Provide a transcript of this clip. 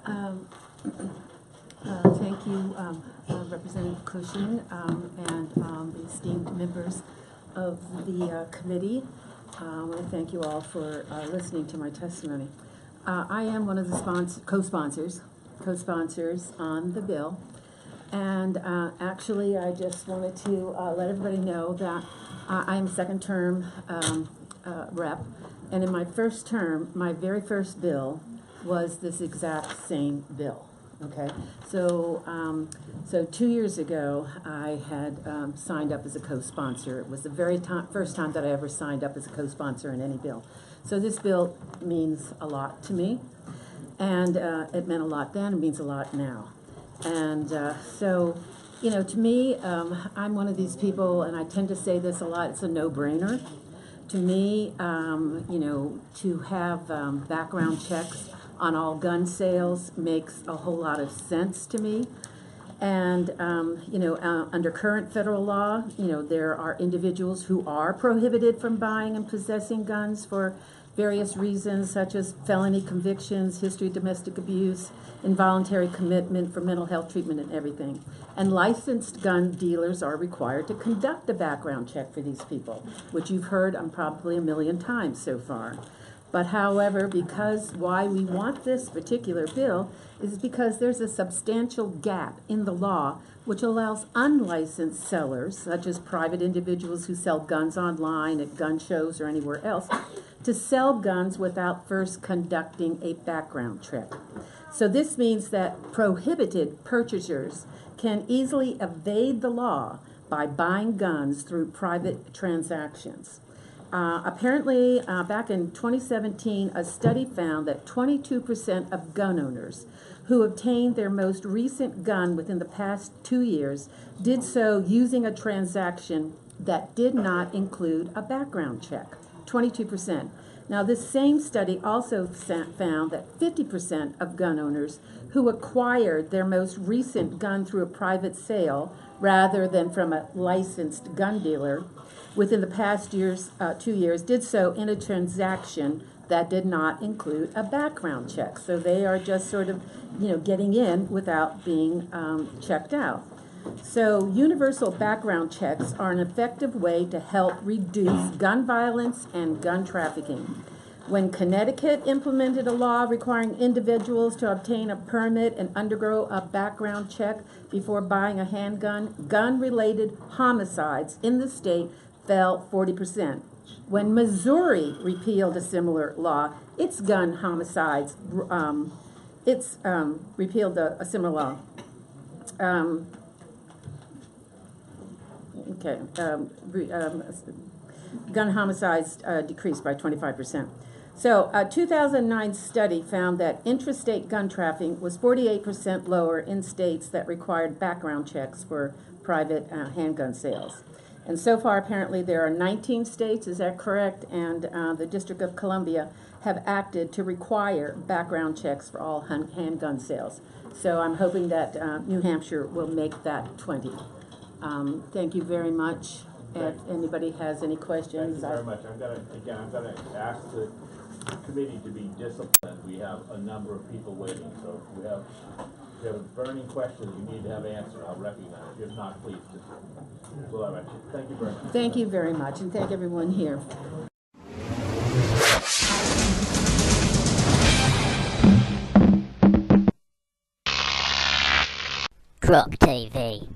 Um, Thank you, Representative Cushing, and the esteemed members of the committee. I want to thank you all for listening to my testimony. I am one of the co-sponsors on the bill, and actually I just wanted to let everybody know that I am a second-term rep, and in my first term, my very first bill was this exact same bill. Okay, so 2 years ago, I had signed up as a co-sponsor. It was the very first time that I ever signed up as a co-sponsor in any bill. So this bill means a lot to me, and it meant a lot then, it means a lot now. And so, you know, to me, I'm one of these people, and I tend to say this a lot, it's a no-brainer. To me, you know, to have background checks on all gun sales makes a whole lot of sense to me. And, you know, under current federal law, you know, there are individuals who are prohibited from buying and possessing guns for various reasons, such as felony convictions, history of domestic abuse, involuntary commitment for mental health treatment and everything. And licensed gun dealers are required to conduct a background check for these people, which you've heard probably a million times so far. But however, because why we want this particular bill is because there's a substantial gap in the law which allows unlicensed sellers, such as private individuals who sell guns online at gun shows or anywhere else, to sell guns without first conducting a background check. So this means that prohibited purchasers can easily evade the law by buying guns through private transactions. Apparently, back in 2017, a study found that 22% of gun owners who obtained their most recent gun within the past 2 years did so using a transaction that did not include a background check. 22%. Now, this same study also found that 50% of gun owners who acquired their most recent gun through a private sale rather than from a licensed gun dealer within the past 2 years did so in a transaction that did not include a background check. So they are just sort of, you know, getting in without being checked out. So universal background checks are an effective way to help reduce gun violence and gun trafficking. When Connecticut implemented a law requiring individuals to obtain a permit and undergo a background check before buying a handgun, gun-related homicides in the state fell 40%. When Missouri repealed a similar law, its gun homicides, repealed a similar law. Gun homicides decreased by 25%. So a 2009 study found that intrastate gun trafficking was 48% lower in states that required background checks for private handgun sales. And so far, apparently, there are 19 states, is that correct? And the District of Columbia have acted to require background checks for all handgun sales. So I'm hoping that New Hampshire will make that 20. Thank you very much. If anybody has any questions. Thank you very much. I'm going to ask the committee to be disciplined. We have a number of people waiting, so if you have a burning question that you need to have answered, I'll recognize it. If not, please just pull out. Thank you very much. Thank you very much, and thank everyone here. Crop TV.